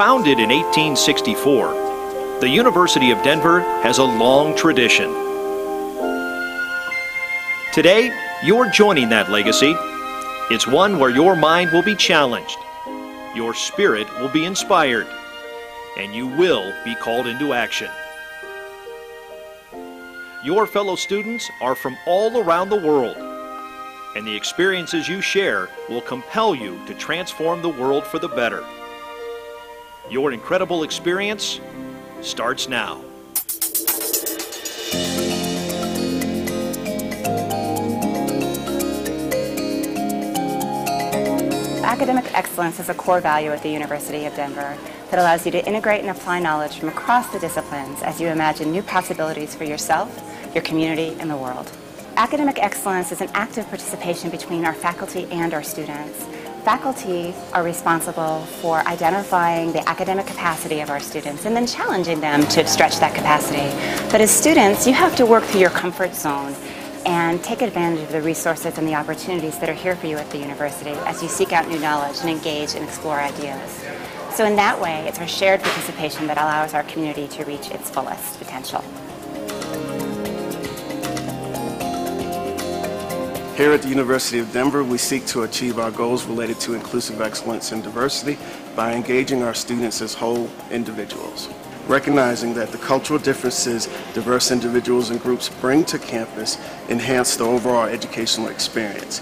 Founded in 1864, the University of Denver has a long tradition. Today, you're joining that legacy. It's one where your mind will be challenged, your spirit will be inspired, and you will be called into action. Your fellow students are from all around the world, and the experiences you share will compel you to transform the world for the better. Your incredible experience starts now. Academic excellence is a core value at the University of Denver that allows you to integrate and apply knowledge from across the disciplines as you imagine new possibilities for yourself, your community, and the world. Academic excellence is an active participation between our faculty and our students. Faculty are responsible for identifying the academic capacity of our students and then challenging them to stretch that capacity. But as students, you have to work through your comfort zone and take advantage of the resources and the opportunities that are here for you at the university as you seek out new knowledge and engage and explore ideas. So in that way, it's our shared participation that allows our community to reach its fullest potential. Here at the University of Denver, we seek to achieve our goals related to inclusive excellence and diversity by engaging our students as whole individuals, recognizing that the cultural differences diverse individuals and groups bring to campus enhance the overall educational experience.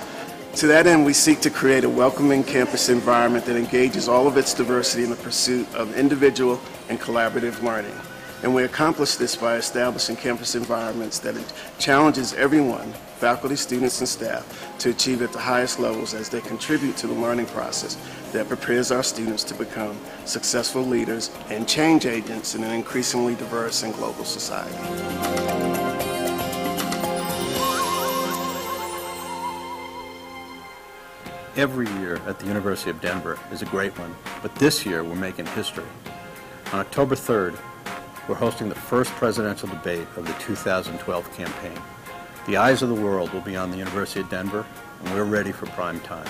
To that end, we seek to create a welcoming campus environment that engages all of its diversity in the pursuit of individual and collaborative learning. And we accomplish this by establishing campus environments that challenges everyone, faculty, students, and staff, to achieve at the highest levels as they contribute to the learning process that prepares our students to become successful leaders and change agents in an increasingly diverse and global society. Every year at the University of Denver is a great one, but this year we're making history. On October 3rd, we're hosting the first presidential debate of the 2012 campaign. The eyes of the world will be on the University of Denver, and we're ready for prime time.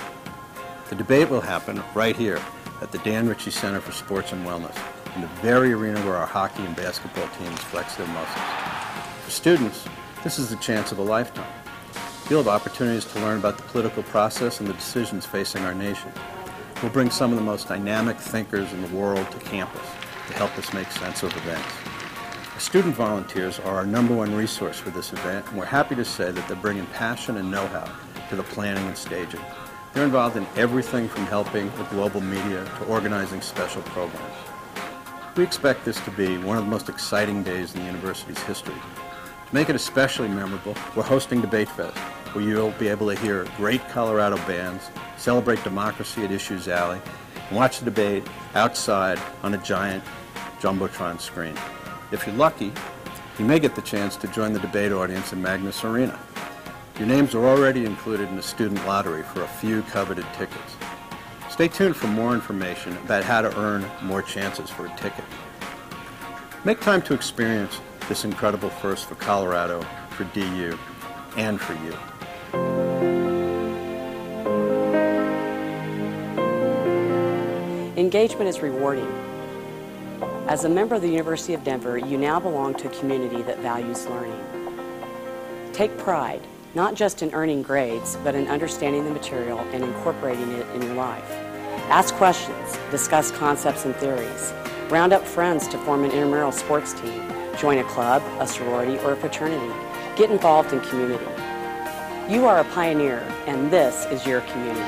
The debate will happen right here at the Dan Ritchie Center for Sports and Wellness, in the very arena where our hockey and basketball teams flex their muscles. For students, this is the chance of a lifetime. You'll have opportunities to learn about the political process and the decisions facing our nation. We'll bring some of the most dynamic thinkers in the world to campus to help us make sense of events. Our student volunteers are our #1 resource for this event, and we're happy to say that they're bringing passion and know-how to the planning and staging. They're involved in everything from helping with global media to organizing special programs. We expect this to be one of the most exciting days in the university's history. To make it especially memorable, we're hosting Debate Fest, where you'll be able to hear great Colorado bands, celebrate democracy at Issues Alley, and watch the debate outside on a giant Jumbotron screen. If you're lucky, you may get the chance to join the debate audience in Magnus Arena. Your names are already included in the student lottery for a few coveted tickets. Stay tuned for more information about how to earn more chances for a ticket. Make time to experience this incredible first for Colorado, for DU, and for you. Engagement is rewarding. As a member of the University of Denver, you now belong to a community that values learning. Take pride, not just in earning grades, but in understanding the material and incorporating it in your life. Ask questions, discuss concepts and theories, round up friends to form an intramural sports team, join a club, a sorority, or a fraternity. Get involved in community. You are a pioneer, and this is your community.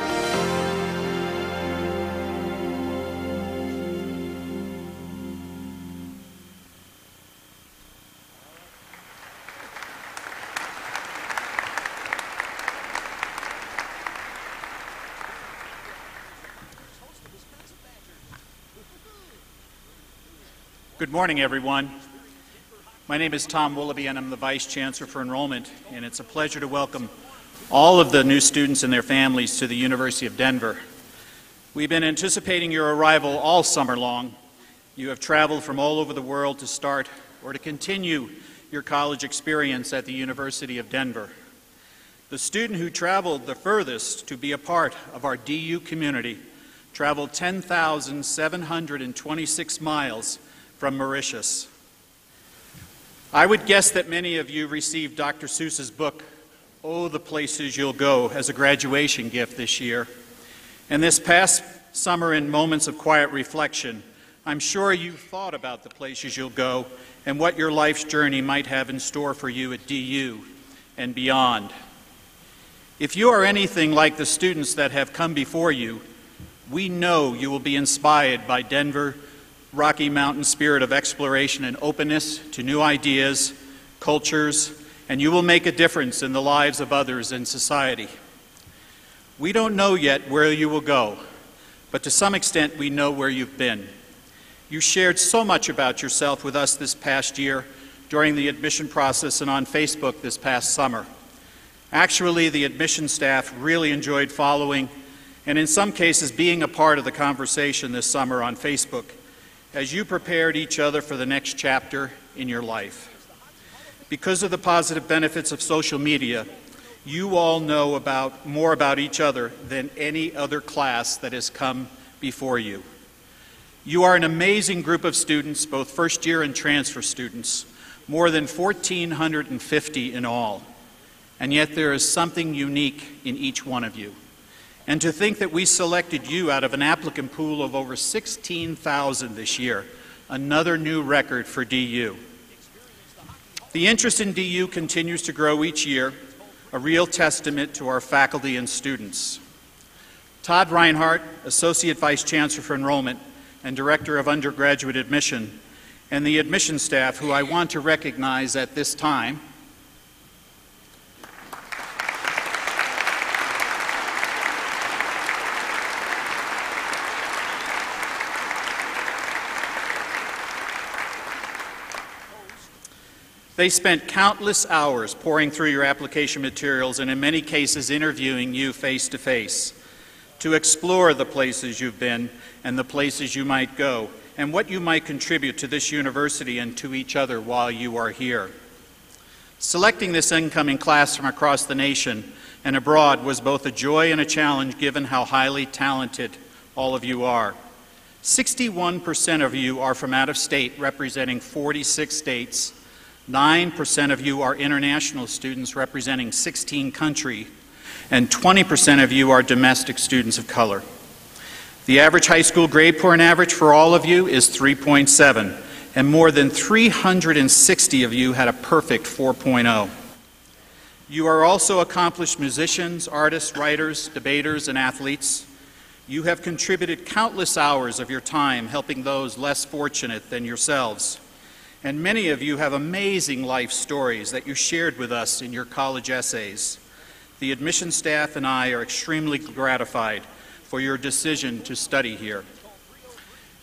Good morning, everyone. My name is Tom Willoughby, and I'm the Vice Chancellor for Enrollment, and it's a pleasure to welcome all of the new students and their families to the University of Denver. We've been anticipating your arrival all summer long. You have traveled from all over the world to start or to continue your college experience at the University of Denver. The student who traveled the furthest to be a part of our DU community traveled 10,726 miles from Mauritius. I would guess that many of you received Dr. Seuss's book, Oh, the Places You'll Go, as a graduation gift this year. And this past summer, in moments of quiet reflection, I'm sure you thought about the places you'll go and what your life's journey might have in store for you at DU and beyond. If you are anything like the students that have come before you, we know you will be inspired by Denver, Rocky Mountain spirit of exploration and openness to new ideas, cultures, and you will make a difference in the lives of others in society. We don't know yet where you will go, but to some extent we know where you've been. You shared so much about yourself with us this past year during the admission process and on Facebook this past summer. Actually, the admission staff really enjoyed following and in some cases being a part of the conversation this summer on Facebook as you prepared each other for the next chapter in your life. Because of the positive benefits of social media, you all know more about each other than any other class that has come before you. You are an amazing group of students, both first-year and transfer students, more than 1,450 in all. And yet there is something unique in each one of you. And to think that we selected you out of an applicant pool of over 16,000 this year, another new record for DU. The interest in DU continues to grow each year, a real testament to our faculty and students. Todd Reinhardt, Associate Vice Chancellor for Enrollment and Director of Undergraduate Admission, and the admission staff, who I want to recognize at this time, they spent countless hours poring through your application materials and in many cases interviewing you face to face to explore the places you've been and the places you might go and what you might contribute to this university and to each other while you are here. Selecting this incoming class from across the nation and abroad was both a joy and a challenge given how highly talented all of you are. 61% of you are from out of state, representing 46 states. 9% of you are international students representing 16 countries, and 20% of you are domestic students of color. The average high school grade point average for all of you is 3.7, and more than 360 of you had a perfect 4.0. You are also accomplished musicians, artists, writers, debaters, and athletes. You have contributed countless hours of your time helping those less fortunate than yourselves. And many of you have amazing life stories that you shared with us in your college essays. The admission staff and I are extremely gratified for your decision to study here.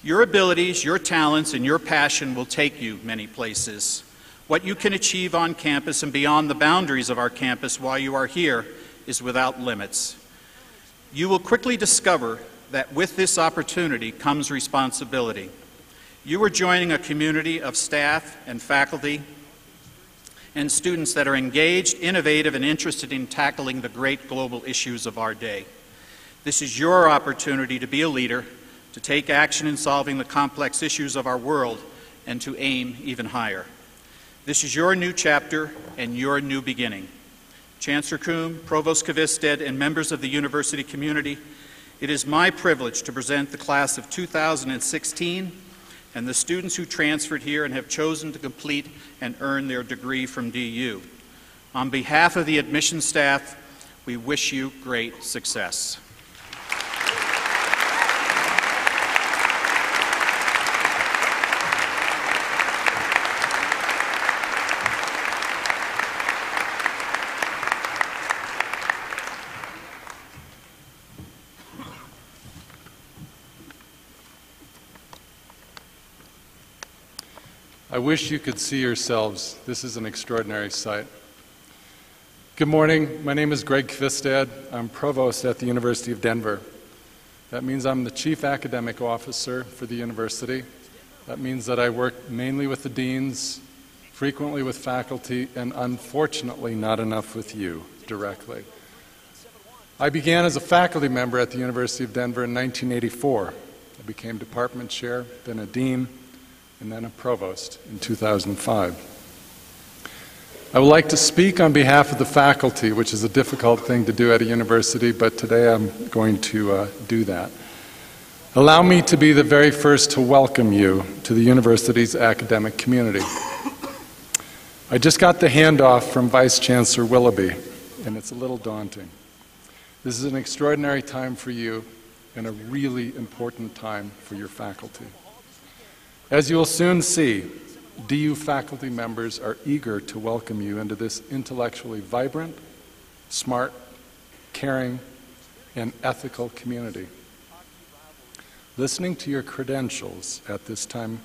Your abilities, your talents, and your passion will take you many places. What you can achieve on campus and beyond the boundaries of our campus while you are here is without limits. You will quickly discover that with this opportunity comes responsibility. You are joining a community of staff and faculty and students that are engaged, innovative, and interested in tackling the great global issues of our day. This is your opportunity to be a leader, to take action in solving the complex issues of our world, and to aim even higher. This is your new chapter and your new beginning. Chancellor Kuhn, Provost Kvisted, and members of the university community, it is my privilege to present the class of 2016 and the students who transferred here and have chosen to complete and earn their degree from DU. On behalf of the admission staff, we wish you great success. I wish you could see yourselves. This is an extraordinary sight. Good morning. My name is Greg Kvisted. I'm provost at the University of Denver. That means I'm the chief academic officer for the university. That means that I work mainly with the deans, frequently with faculty, and unfortunately not enough with you directly. I began as a faculty member at the University of Denver in 1984. I became department chair, then a dean, and then a provost in 2005. I would like to speak on behalf of the faculty, which is a difficult thing to do at a university, but today I'm going to do that. Allow me to be the very first to welcome you to the university's academic community. I just got the handoff from Vice Chancellor Willoughby, and it's a little daunting. This is an extraordinary time for you and a really important time for your faculty. As you will soon see, DU faculty members are eager to welcome you into this intellectually vibrant, smart, caring, and ethical community. Listening to your credentials at this time,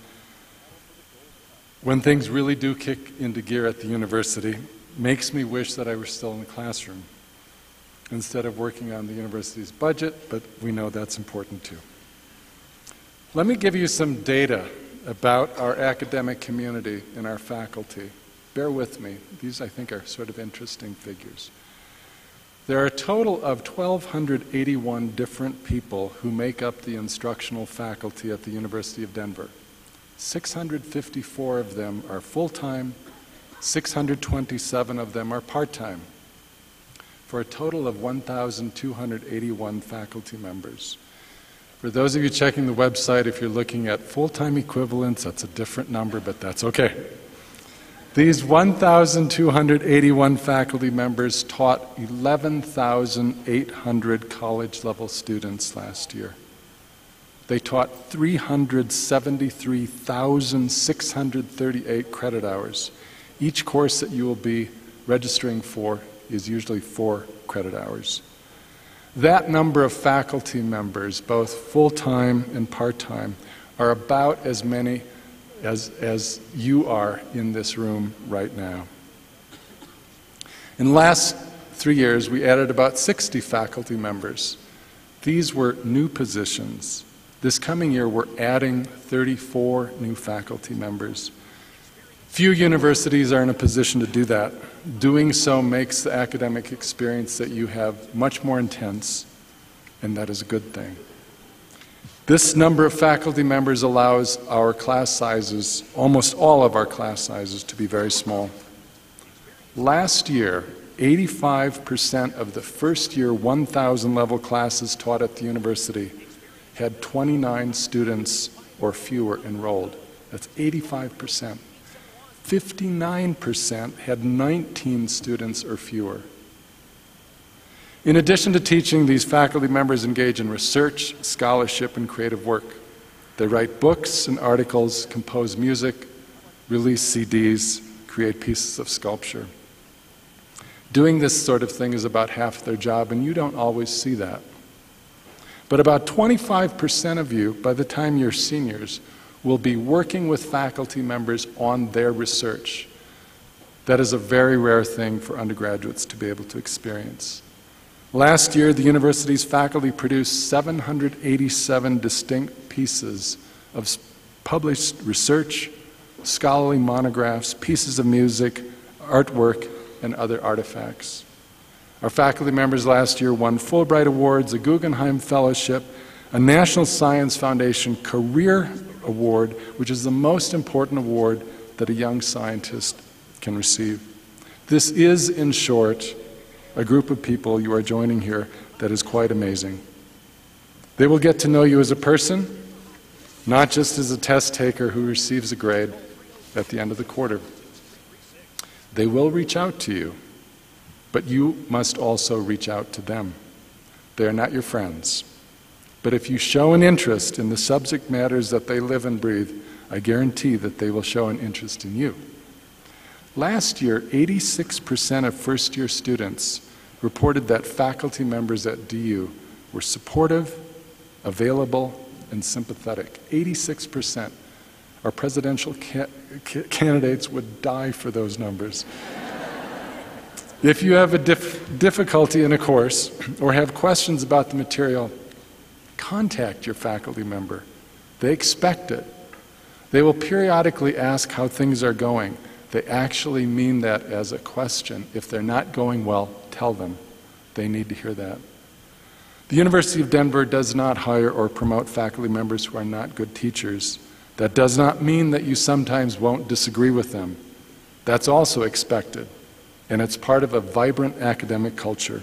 when things really do kick into gear at the university, makes me wish that I were still in the classroom instead of working on the university's budget, but we know that's important too. Let me give you some data about our academic community and our faculty. Bear with me. These, I think, are sort of interesting figures. There are a total of 1,281 different people who make up the instructional faculty at the University of Denver. 654 of them are full-time, 627 of them are part-time, for a total of 1,281 faculty members. For those of you checking the website, if you're looking at full-time equivalents, that's a different number, but that's okay. These 1,281 faculty members taught 11,800 college-level students last year. They taught 373,638 credit hours. Each course that you will be registering for is usually 4 credit hours. That number of faculty members, both full-time and part-time, are about as many as you are in this room right now. In the last 3 years, we added about 60 faculty members. These were new positions. This coming year, we're adding 34 new faculty members. Few universities are in a position to do that. Doing so makes the academic experience that you have much more intense, and that is a good thing. This number of faculty members allows our class sizes, almost all of our class sizes, to be very small. Last year, 85% of the first-year 1,000 level classes taught at the university had 29 students or fewer enrolled. That's 85%. 59% had 19 students or fewer. In addition to teaching, these faculty members engage in research, scholarship, and creative work. They write books and articles, compose music, release CDs, create pieces of sculpture. Doing this sort of thing is about half their job, and you don't always see that. But about 25% of you, by the time you're seniors, will be working with faculty members on their research. That is a very rare thing for undergraduates to be able to experience. Last year, the university's faculty produced 787 distinct pieces of published research, scholarly monographs, pieces of music, artwork, and other artifacts. Our faculty members last year won Fulbright Awards, a Guggenheim Fellowship, a National Science Foundation Career Award, which is the most important award that a young scientist can receive. This is, in short, a group of people you are joining here that is quite amazing. They will get to know you as a person, not just as a test taker who receives a grade at the end of the quarter. They will reach out to you, but you must also reach out to them. They are not your friends. But if you show an interest in the subject matters that they live and breathe, I guarantee that they will show an interest in you. Last year, 86% of first-year students reported that faculty members at DU were supportive, available, and sympathetic. 86%. Our presidential candidates would die for those numbers. If you have a difficulty in a course or have questions about the material, contact your faculty member. They expect it. They will periodically ask how things are going. They actually mean that as a question. If they're not going well, tell them. They need to hear that. The University of Denver does not hire or promote faculty members who are not good teachers. That does not mean that you sometimes won't disagree with them. That's also expected, and it's part of a vibrant academic culture.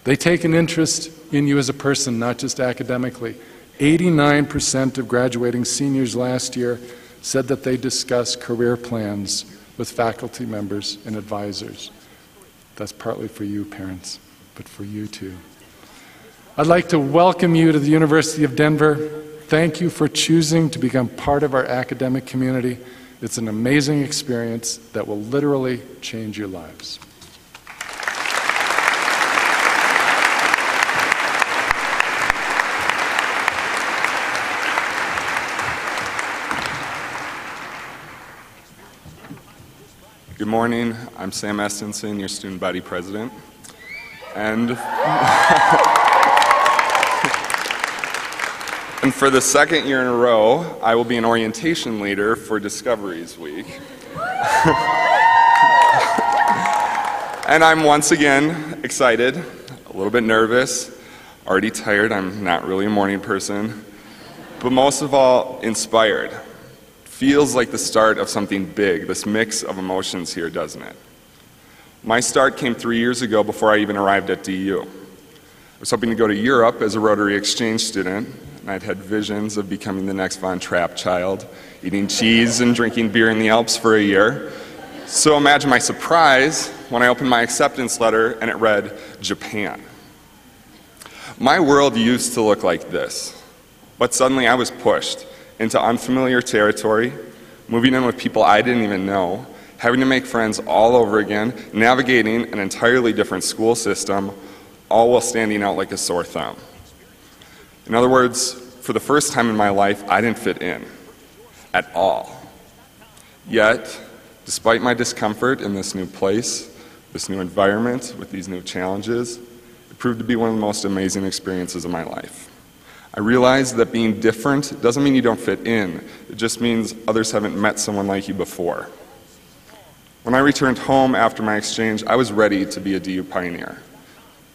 They take an interest in you as a person, not just academically. 89% of graduating seniors last year said that they discuss career plans with faculty members and advisors. That's partly for you, parents, but for you too. I'd like to welcome you to the University of Denver. Thank you for choosing to become part of our academic community. It's an amazing experience that will literally change your lives. Good morning, I'm Sam Estenson, your student body president. And for the second year in a row, I will be an orientation leader for Discoveries Week. And I'm once again excited, a little bit nervous, already tired, I'm not really a morning person, but most of all, inspired. Feels like the start of something big, this mix of emotions here, doesn't it? My start came 3 years ago before I even arrived at DU. I was hoping to go to Europe as a Rotary exchange student, and I'd had visions of becoming the next Von Trapp child, eating cheese and drinking beer in the Alps for a year. So imagine my surprise when I opened my acceptance letter and it read, Japan. My world used to look like this, but suddenly I was pushed into unfamiliar territory, moving in with people I didn't even know, having to make friends all over again, navigating an entirely different school system, all while standing out like a sore thumb. In other words, for the first time in my life, I didn't fit in at all. Yet, despite my discomfort in this new place, this new environment, with these new challenges, it proved to be one of the most amazing experiences of my life. I realized that being different doesn't mean you don't fit in. It just means others haven't met someone like you before. When I returned home after my exchange, I was ready to be a DU pioneer.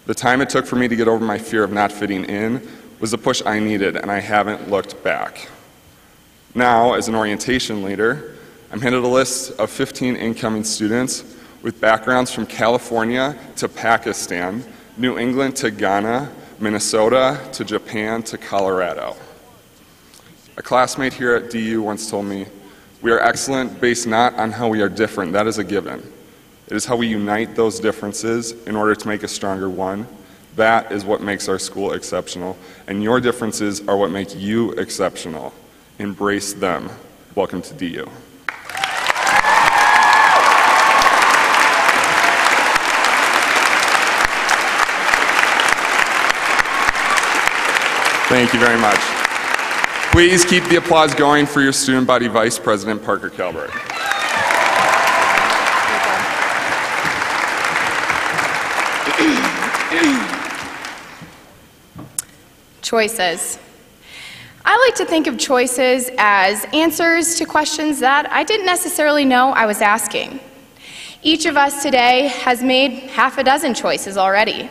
The time it took for me to get over my fear of not fitting in was the push I needed, and I haven't looked back. Now, as an orientation leader, I'm handed a list of 15 incoming students with backgrounds from California to Pakistan, New England to Ghana, Minnesota to Japan to Colorado. A classmate here at DU once told me, "We are excellent based not on how we are different, that is a given. It is how we unite those differences in order to make a stronger one. That is what makes our school exceptional, and your differences are what make you exceptional. Embrace them." Welcome to DU. Thank you very much. Please keep the applause going for your student body vice president, Parker Calvert. Choices. I like to think of choices as answers to questions that I didn't necessarily know I was asking. Each of us today has made half a dozen choices already.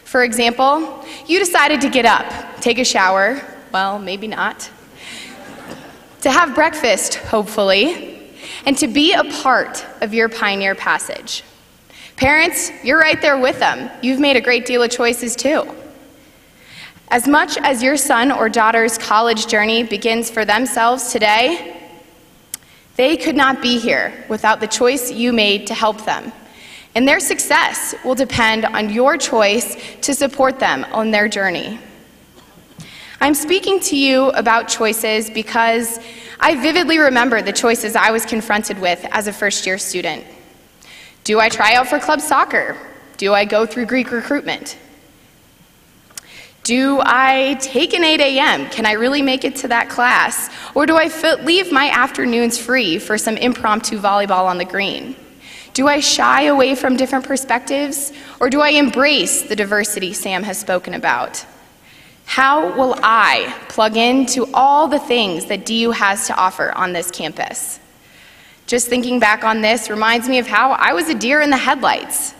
For example, you decided to get up, take a shower, well, maybe not, to have breakfast, hopefully, and to be a part of your pioneer passage. Parents, you're right there with them. You've made a great deal of choices too. As much as your son or daughter's college journey begins for themselves today, they could not be here without the choice you made to help them. And their success will depend on your choice to support them on their journey. I'm speaking to you about choices because I vividly remember the choices I was confronted with as a first-year student. Do I try out for club soccer? Do I go through Greek recruitment? Do I take an 8 a.m.? Can I really make it to that class? Or do I leave my afternoons free for some impromptu volleyball on the green? Do I shy away from different perspectives, or do I embrace the diversity Sam has spoken about? How will I plug into all the things that DU has to offer on this campus? Just thinking back on this reminds me of how I was a deer in the headlights.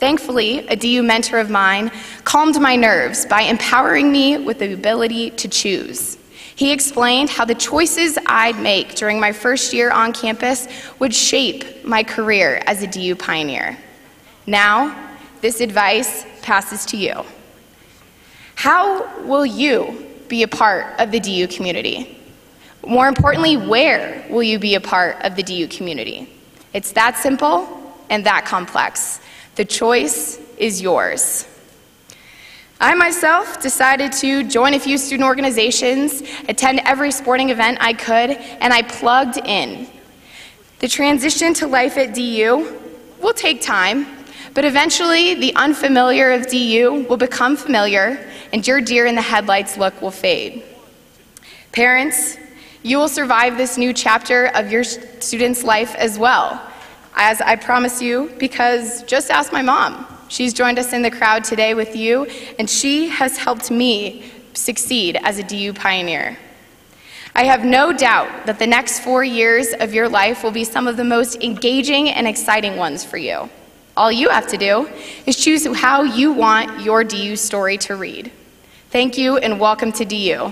Thankfully, a DU mentor of mine calmed my nerves by empowering me with the ability to choose. He explained how the choices I'd make during my first year on campus would shape my career as a DU pioneer. Now, this advice passes to you. How will you be a part of the DU community? More importantly, where will you be a part of the DU community? It's that simple and that complex. The choice is yours. I myself decided to join a few student organizations, attend every sporting event I could, and I plugged in. The transition to life at DU will take time, but eventually the unfamiliar of DU will become familiar and your deer in the headlights look will fade. Parents, you will survive this new chapter of your student's life as well, as I promise you, because just ask my mom. She's joined us in the crowd today with you, and she has helped me succeed as a DU pioneer. I have no doubt that the next 4 years of your life will be some of the most engaging and exciting ones for you. All you have to do is choose how you want your DU story to read. Thank you, and welcome to DU.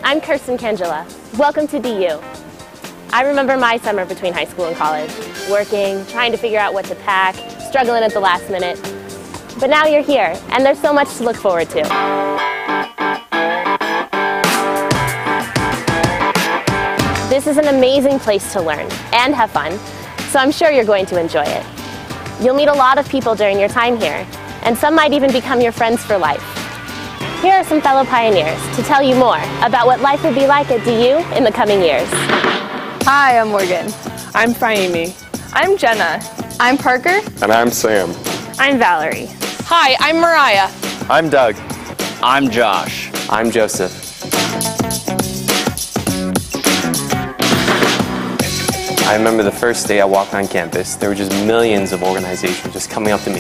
I'm Kirsten Cangela. Welcome to DU. I remember my summer between high school and college, working, trying to figure out what to pack, struggling at the last minute. But now you're here, and there's so much to look forward to. This is an amazing place to learn and have fun, so I'm sure you're going to enjoy it. You'll meet a lot of people during your time here, and some might even become your friends for life. Here are some fellow pioneers to tell you more about what life will be like at DU in the coming years. Hi, I'm Morgan. I'm Fahimi. I'm Jenna. I'm Parker. And I'm Sam. I'm Valerie. Hi, I'm Mariah. I'm Doug. I'm Josh. I'm Joseph. I remember the first day I walked on campus, there were just millions of organizations just coming up to me,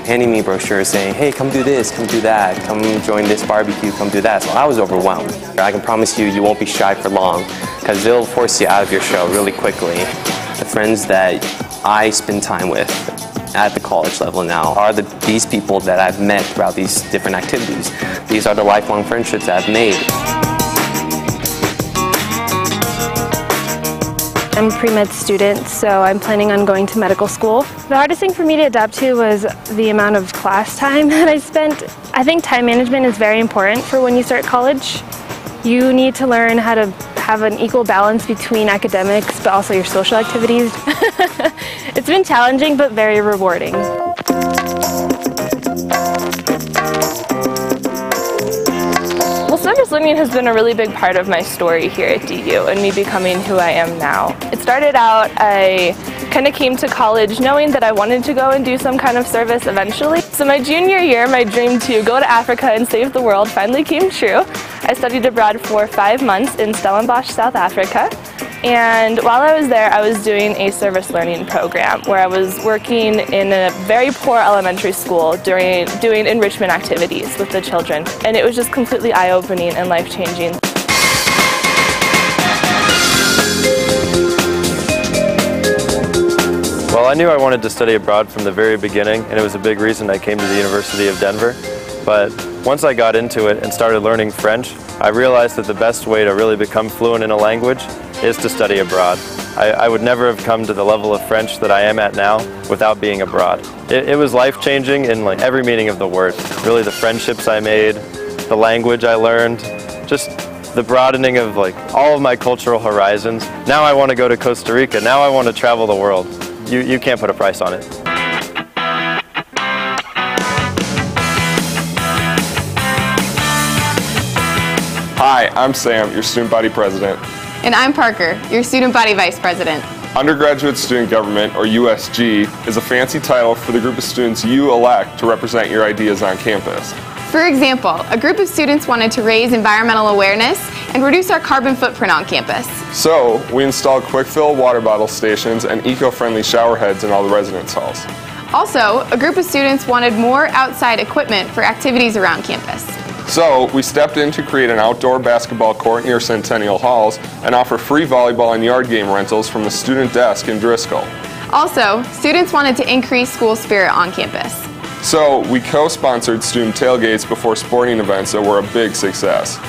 handing me brochures saying, hey, come do this, come do that, come join this barbecue, come do that. So I was overwhelmed. I can promise you, you won't be shy for long, because they'll force you out of your shell really quickly. The friends that I spend time with at the college level now are these people that I've met throughout these different activities. These are the lifelong friendships that I've made. I'm a pre-med student, so I'm planning on going to medical school. The hardest thing for me to adapt to was the amount of class time that I spent. I think time management is very important for when you start college. You need to learn how to have an equal balance between academics, but also your social activities. It's been challenging, but very rewarding. Well, service learning has been a really big part of my story here at DU and me becoming who I am now. It started out, I kind of came to college knowing that I wanted to go and do some kind of service eventually. So my junior year, my dream to go to Africa and save the world finally came true. I studied abroad for 5 months in Stellenbosch, South Africa. And while I was there, I was doing a service learning program where I was working in a very poor elementary school doing enrichment activities with the children. And it was just completely eye-opening and life-changing. Well, I knew I wanted to study abroad from the very beginning, and it was a big reason I came to the University of Denver. But once I got into it and started learning French, I realized that the best way to really become fluent in a language is to study abroad. I would never have come to the level of French that I am at now without being abroad. It was life-changing in like every meaning of the word. Really, the friendships I made, the language I learned, just the broadening of like all of my cultural horizons. Now I want to go to Costa Rica. Now I want to travel the world. You can't put a price on it. Hi, I'm Sam, your student body president. And I'm Parker, your student body vice president. Undergraduate Student Government, or USG, is a fancy title for the group of students you elect to represent your ideas on campus. For example, a group of students wanted to raise environmental awareness and reduce our carbon footprint on campus. So, we installed quick-fill water bottle stations and eco-friendly shower heads in all the residence halls. Also, a group of students wanted more outside equipment for activities around campus. So, we stepped in to create an outdoor basketball court near Centennial Halls and offer free volleyball and yard game rentals from the student desk in Driscoll. Also, students wanted to increase school spirit on campus. So, we co-sponsored student tailgates before sporting events that were a big success.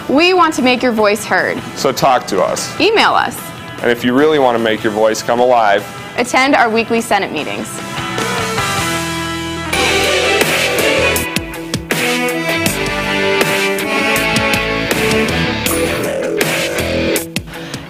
We want to make your voice heard. So talk to us. Email us. And if you really want to make your voice come alive, attend our weekly Senate meetings.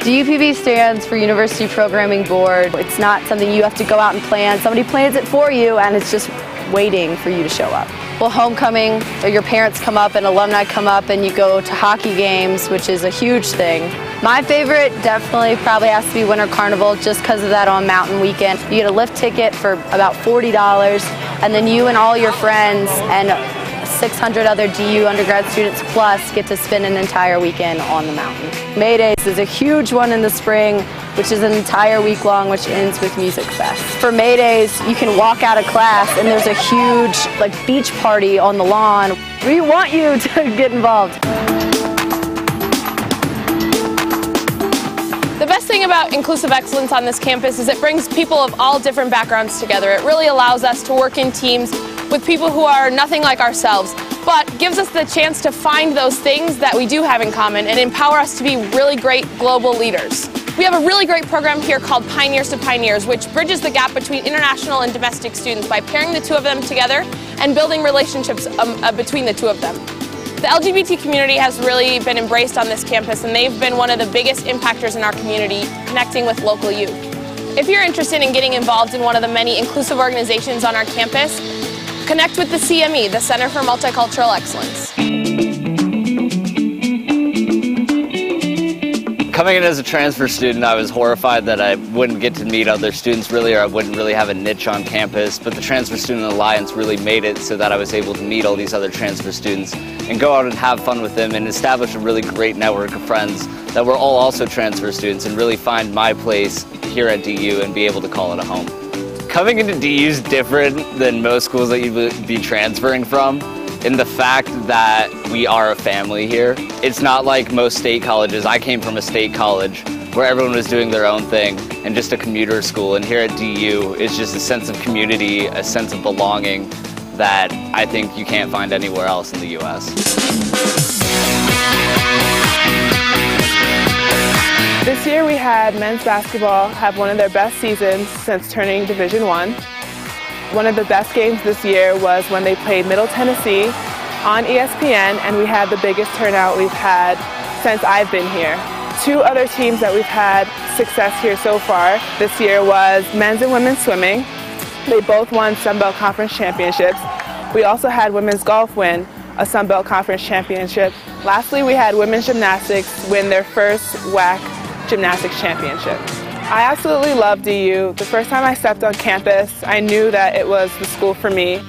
DUPB stands for University Programming Board. It's not something you have to go out and plan. Somebody plans it for you, and it's just waiting for you to show up. Well, homecoming, or your parents come up and alumni come up and you go to hockey games, which is a huge thing. My favorite definitely probably has to be Winter Carnival, just because of that on Mountain Weekend. You get a lift ticket for about $40, and then you and all your friends and 600 other DU undergrad students plus get to spend an entire weekend on the mountain. May Days is a huge one in the spring, which is an entire week long, which ends with Music Fest. For May Days, you can walk out of class and there's a huge beach party on the lawn. We want you to get involved. The best thing about Inclusive Excellence on this campus is it brings people of all different backgrounds together. It really allows us to work in teams with people who are nothing like ourselves, but gives us the chance to find those things that we do have in common and empower us to be really great global leaders. We have a really great program here called Pioneers to Pioneers, which bridges the gap between international and domestic students by pairing the two of them together and building relationships between the two of them. The LGBT community has really been embraced on this campus, and they've been one of the biggest impactors in our community, connecting with local youth. If you're interested in getting involved in one of the many inclusive organizations on our campus, connect with the CME, the Center for Multicultural Excellence. Coming in as a transfer student, I was horrified that I wouldn't get to meet other students really, or I wouldn't really have a niche on campus, but the Transfer Student Alliance really made it so that I was able to meet all these other transfer students and go out and have fun with them and establish a really great network of friends that were all also transfer students and really find my place here at DU and be able to call it a home. Coming into DU is different than most schools that you'd be transferring from in the fact that we are a family here. It's not like most state colleges. I came from a state college where everyone was doing their own thing and just a commuter school, and here at DU it's just a sense of community, a sense of belonging that I think you can't find anywhere else in the U.S. This year we had men's basketball have one of their best seasons since turning Division I. One of the best games this year was when they played Middle Tennessee on ESPN, and we had the biggest turnout we've had since I've been here. Two other teams that we've had success here so far this year was men's and women's swimming. They both won Sun Belt Conference championships. We also had women's golf win a Sun Belt Conference championship. Lastly, we had women's gymnastics win their first WAC gymnastics championship. I absolutely love DU. The first time I stepped on campus, I knew that it was the school for me.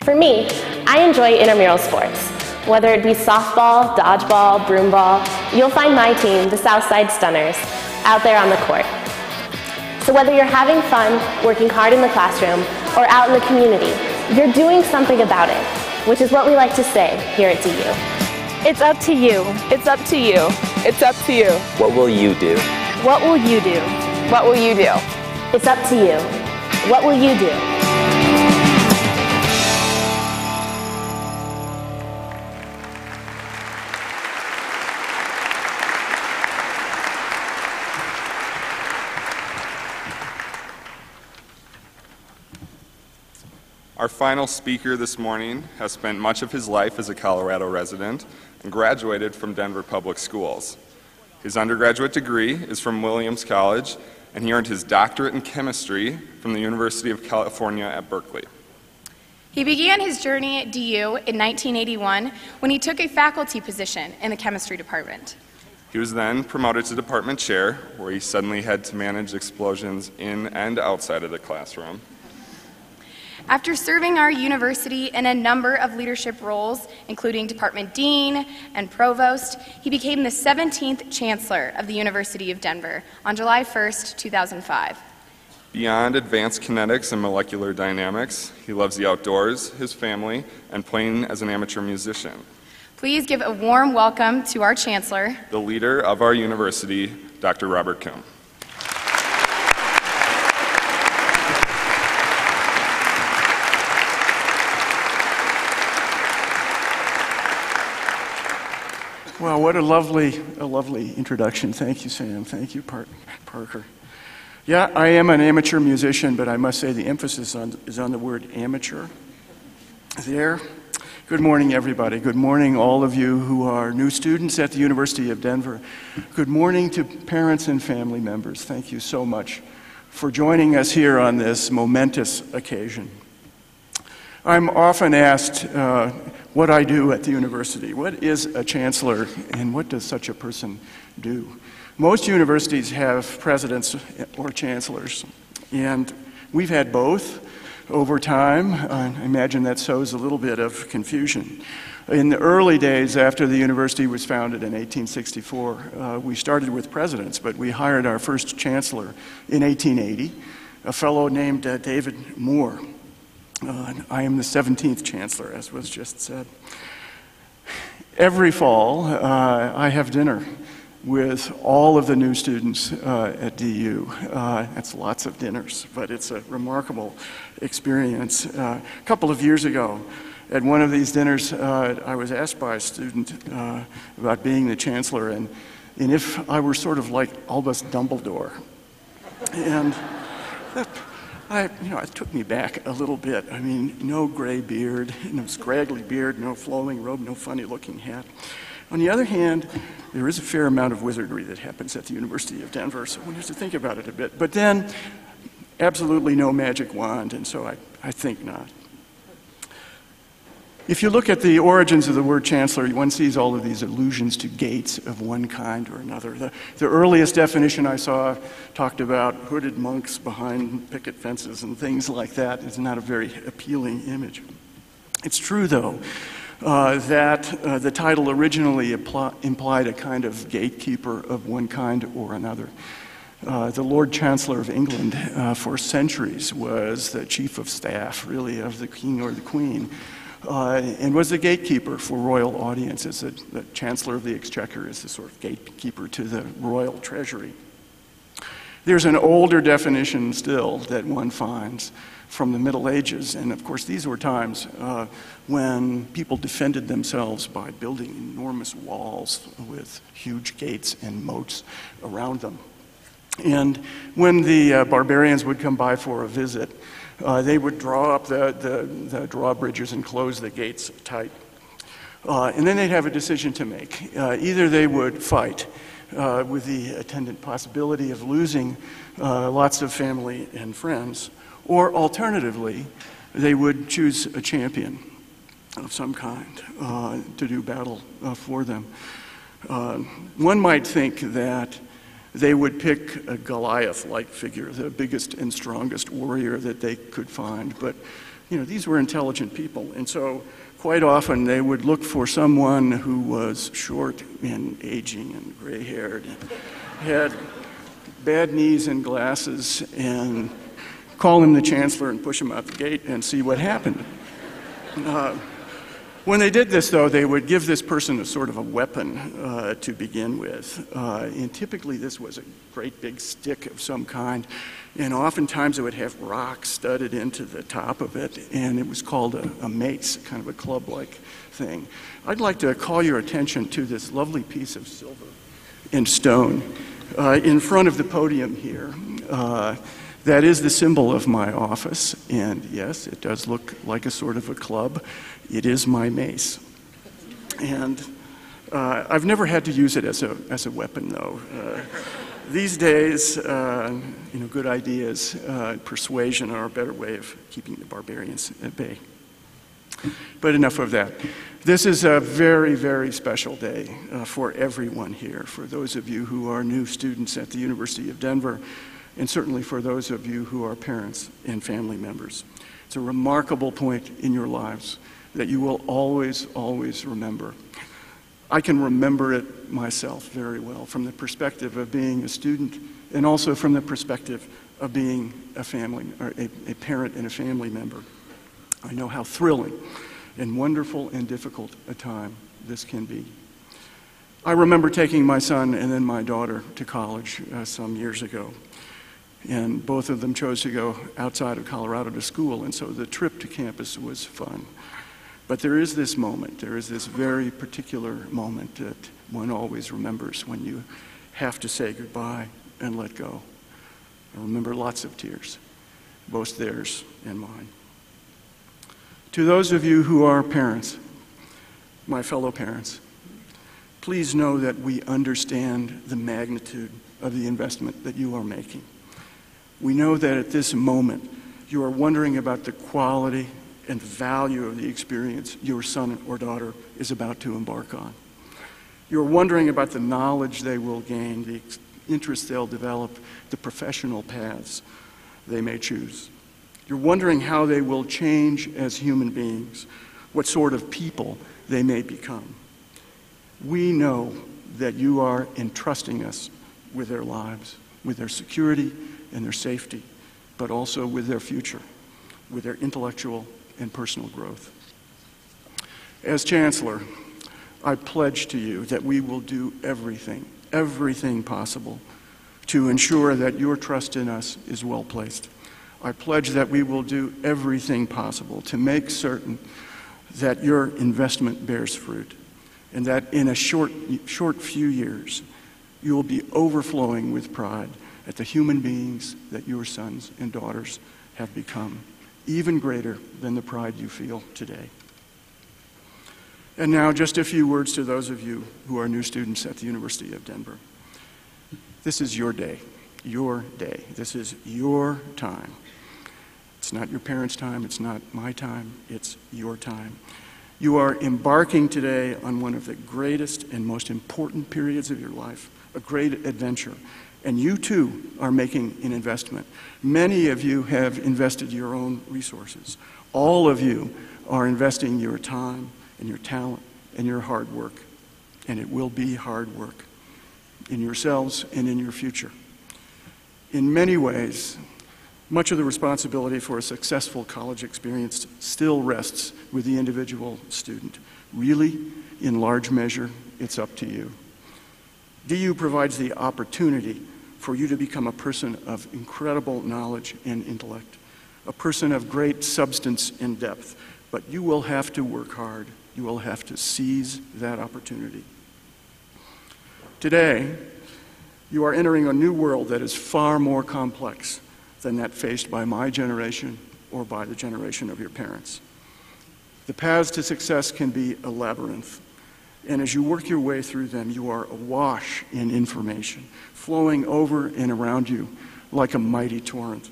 For me, I enjoy intramural sports. Whether it be softball, dodgeball, broomball, you'll find my team, the Southside Stunners, out there on the court. So whether you're having fun, working hard in the classroom, or out in the community, you're doing something about it, which is what we like to say here at DU. It's up to you. It's up to you. It's up to you. What will you do? What will you do? What will you do? It's up to you. What will you do? Our final speaker this morning has spent much of his life as a Colorado resident and graduated from Denver Public Schools. His undergraduate degree is from Williams College, and he earned his doctorate in chemistry from the University of California at Berkeley. He began his journey at DU in 1981 when he took a faculty position in the chemistry department. He was then promoted to department chair, where he suddenly had to manage explosions in and outside of the classroom. After serving our university in a number of leadership roles, including department dean and provost, he became the 17th chancellor of the University of Denver on July 1st, 2005. Beyond advanced kinetics and molecular dynamics, he loves the outdoors, his family, and playing as an amateur musician. Please give a warm welcome to our chancellor, The leader of our university, Dr. Robert Kuhn. Well, what a lovely introduction. Thank you, Sam. Thank you, Parker. Yeah, I am an amateur musician, but I must say the emphasis is on the word amateur. There. Good morning, everybody. Good morning, all of you who are new students at the University of Denver. Good morning to parents and family members. Thank you so much for joining us here on this momentous occasion. I'm often asked what I do at the university. What is a chancellor, and what does such a person do? Most universities have presidents or chancellors, and we've had both over time. I imagine that sows a little bit of confusion. In the early days after the university was founded in 1864, we started with presidents, but we hired our first chancellor in 1880, a fellow named David Moore. I am the 17th chancellor, as was just said. Every fall, I have dinner with all of the new students at DU. That's lots of dinners, but it's a remarkable experience. A couple of years ago, at one of these dinners, I was asked by a student about being the chancellor, and if I were sort of like Albus Dumbledore. And it took me back a little bit. I mean, no gray beard, no scraggly beard, no flowing robe, no funny-looking hat. On the other hand, there is a fair amount of wizardry that happens at the University of Denver, so one has to think about it a bit. But then, absolutely no magic wand, and so I think not. If you look at the origins of the word chancellor, one sees all of these allusions to gates of one kind or another. The earliest definition I saw talked about hooded monks behind picket fences and things like that. It's not a very appealing image. It's true, though, that the title originally implied a kind of gatekeeper of one kind or another. The Lord Chancellor of England for centuries was the chief of staff, really, of the king or the queen. And was the gatekeeper for royal audiences. The Chancellor of the Exchequer is the sort of gatekeeper to the royal treasury. There's an older definition still that one finds from the Middle Ages, and of course these were times when people defended themselves by building enormous walls with huge gates and moats around them. And when the barbarians would come by for a visit, they would draw up the drawbridges and close the gates tight. And then they'd have a decision to make. Either they would fight with the attendant possibility of losing lots of family and friends, or alternatively, they would choose a champion of some kind to do battle for them. One might think that they would pick a Goliath-like figure, the biggest and strongest warrior that they could find. But, these were intelligent people. And so quite often they would look for someone who was short and aging and gray-haired, and had bad knees and glasses, and call him the chancellor and push him out the gate and see what happened. When they did this, though, they would give this person a sort of a weapon to begin with. And typically this was a great big stick of some kind. And oftentimes it would have rocks studded into the top of it. And it was called a mace, kind of a club-like thing. I'd like to call your attention to this lovely piece of silver and stone in front of the podium here. That is the symbol of my office. And yes, it does look like a sort of a club. It is my mace. And I've never had to use it as a weapon, though. These days, good ideas, persuasion are a better way of keeping the barbarians at bay. But enough of that. This is a very, very special day for everyone here, for those of you who are new students at the University of Denver, and certainly for those of you who are parents and family members. It's a remarkable point in your lives that you will always, always remember. I can remember it myself very well from the perspective of being a student and also from the perspective of being a family, or a parent and a family member. I know how thrilling and wonderful and difficult a time this can be. I remember taking my son and then my daughter to college some years ago. And both of them chose to go outside of Colorado to school, and so the trip to campus was fun. But there is this moment, there is this very particular moment that one always remembers when you have to say goodbye and let go. I remember lots of tears, both theirs and mine. To those of you who are parents, my fellow parents, please know that we understand the magnitude of the investment that you are making. We know that at this moment, you are wondering about the quality and value of the experience your son or daughter is about to embark on. You're wondering about the knowledge they will gain, the interests they'll develop, the professional paths they may choose. You're wondering how they will change as human beings, what sort of people they may become. We know that you are entrusting us with their lives, with their security and their safety, but also with their future, with their intellectual and personal growth. As Chancellor, I pledge to you that we will do everything possible to ensure that your trust in us is well placed. I pledge that we will do everything possible to make certain that your investment bears fruit, and that in a short few years, you will be overflowing with pride at the human beings that your sons and daughters have become, even greater than the pride you feel today. And now, just a few words to those of you who are new students at the University of Denver. This is your day, your day. This is your time. It's not your parents' time, it's not my time, it's your time. You are embarking today on one of the greatest and most important periods of your life, a great adventure. And you too are making an investment. Many of you have invested your own resources. All of you are investing your time and your talent and your hard work. And it will be hard work in yourselves and in your future. In many ways, much of the responsibility for a successful college experience still rests with the individual student. Really, in large measure, it's up to you. DU provides the opportunity for you to become a person of incredible knowledge and intellect, a person of great substance and depth, but you will have to work hard. You will have to seize that opportunity. Today, you are entering a new world that is far more complex than that faced by my generation or by the generation of your parents. The paths to success can be a labyrinth. And as you work your way through them, you are awash in information, flowing over and around you like a mighty torrent.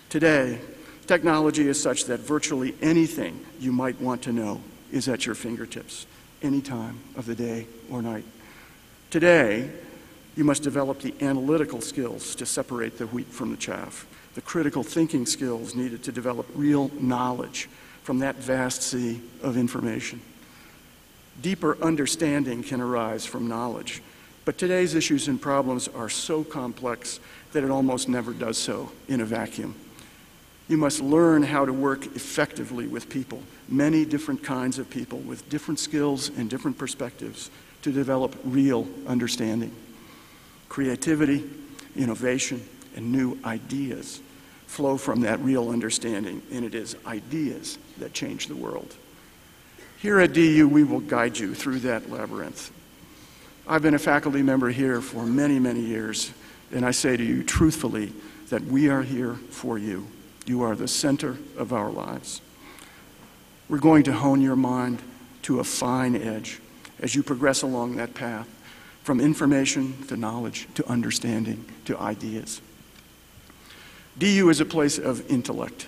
Today, technology is such that virtually anything you might want to know is at your fingertips, any time of the day or night. Today, you must develop the analytical skills to separate the wheat from the chaff, the critical thinking skills needed to develop real knowledge from that vast sea of information. Deeper understanding can arise from knowledge, but today's issues and problems are so complex that it almost never does so in a vacuum. You must learn how to work effectively with people, many different kinds of people with different skills and different perspectives to develop real understanding. Creativity, innovation, and new ideas flow from that real understanding, and it is ideas that change the world. Here at DU, we will guide you through that labyrinth. I've been a faculty member here for many, many years, and I say to you truthfully that we are here for you. You are the center of our lives. We're going to hone your mind to a fine edge as you progress along that path, from information to knowledge to understanding to ideas. DU is a place of intellect,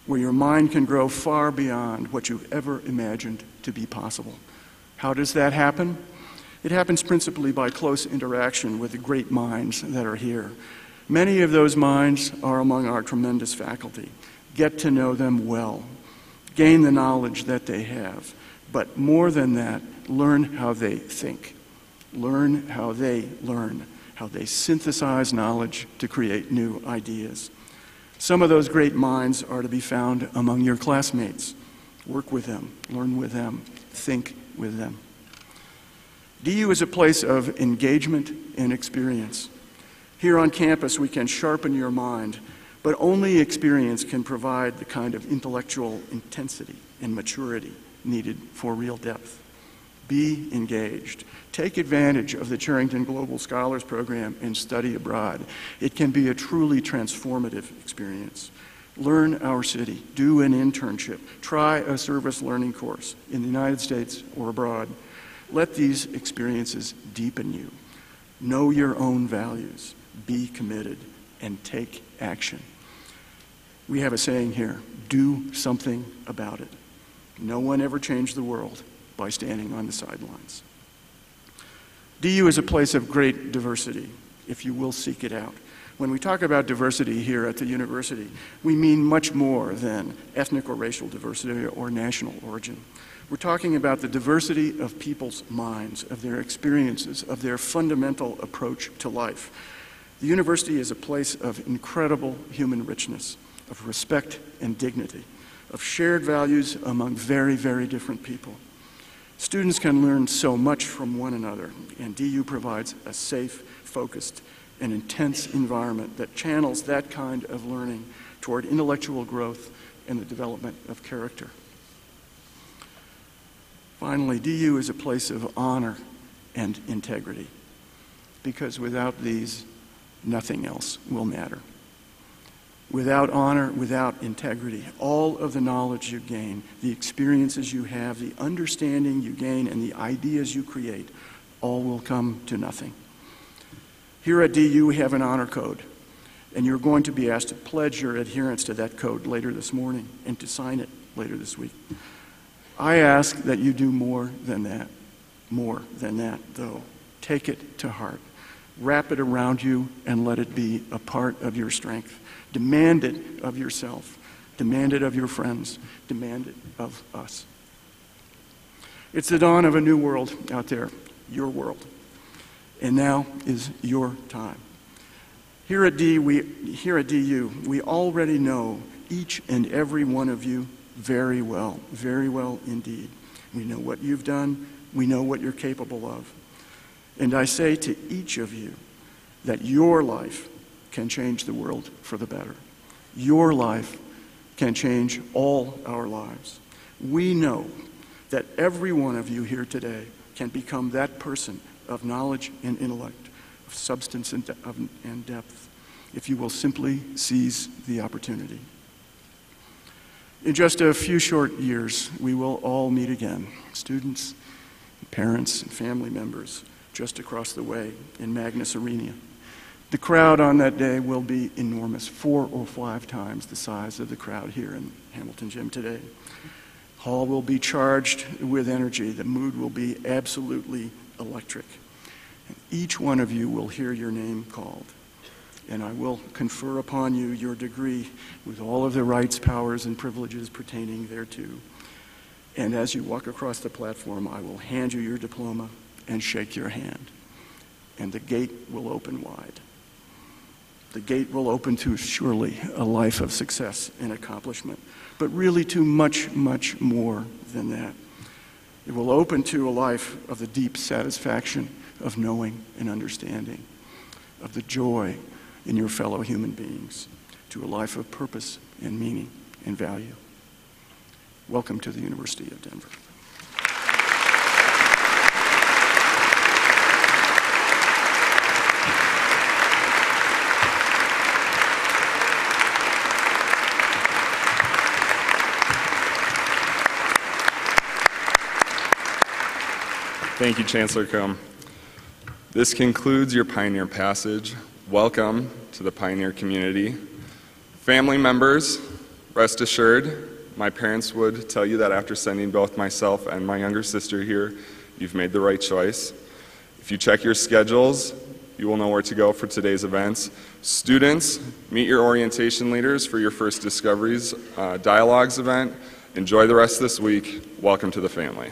where your mind can grow far beyond what you've ever imagined to be possible. How does that happen? It happens principally by close interaction with the great minds that are here. Many of those minds are among our tremendous faculty. Get to know them well. Gain the knowledge that they have. But more than that, learn how they think. Learn how they learn, how they synthesize knowledge to create new ideas. Some of those great minds are to be found among your classmates. Work with them, learn with them, think with them. DU is a place of engagement and experience. Here on campus, we can sharpen your mind, but only experience can provide the kind of intellectual intensity and maturity needed for real depth. Be engaged. Take advantage of the Charrington Global Scholars Program and study abroad. It can be a truly transformative experience. Learn our city. Do an internship. Try a service learning course in the United States or abroad. Let these experiences deepen you. Know your own values. Be committed and take action. We have a saying here, do something about it. No one ever changed the world by standing on the sidelines. DU is a place of great diversity, if you will seek it out. When we talk about diversity here at the university, we mean much more than ethnic or racial diversity or national origin. We're talking about the diversity of people's minds, of their experiences, of their fundamental approach to life. The university is a place of incredible human richness, of respect and dignity, of shared values among very, very different people. Students can learn so much from one another, and DU provides a safe, focused, and intense environment that channels that kind of learning toward intellectual growth and the development of character. Finally, DU is a place of honor and integrity, because without these, nothing else will matter. Without honor, without integrity, all of the knowledge you gain, the experiences you have, the understanding you gain, and the ideas you create, all will come to nothing. Here at DU, we have an honor code, and you're going to be asked to pledge your adherence to that code later this morning and to sign it later this week. I ask that you do more than that though. Take it to heart. Wrap it around you and let it be a part of your strength. Demand it of yourself. Demand it of your friends. Demand it of us. It's the dawn of a new world out there, your world. And now is your time. Here at DU, we already know each and every one of you very well indeed. We know what you've done. We know what you're capable of. And I say to each of you that your life can change the world for the better. Your life can change all our lives. We know that every one of you here today can become that person of knowledge and intellect, of substance and depth, if you will simply seize the opportunity. In just a few short years, we will all meet again, students, parents, and family members, just across the way in Magnus Arena. The crowd on that day will be enormous, 4 or 5 times the size of the crowd here in Hamilton Gym today. Hall will be charged with energy. The mood will be absolutely electric. And each one of you will hear your name called. And I will confer upon you your degree with all of the rights, powers, and privileges pertaining thereto. And as you walk across the platform, I will hand you your diploma and shake your hand. And the gate will open wide. The gate will open to surely a life of success and accomplishment, but really to much, much more than that. It will open to a life of the deep satisfaction of knowing and understanding, of the joy in your fellow human beings, to a life of purpose and meaning and value. Welcome to the University of Denver. Thank you, Chancellor Combe. This concludes your Pioneer Passage. Welcome to the Pioneer community. Family members, Rest assured, my parents would tell you that after sending both myself and my younger sister here, you've made the right choice. If you check your schedules, you will know where to go for today's events. Students, meet your orientation leaders for your First Discoveries Dialogues event. Enjoy the rest of this week. Welcome to the family.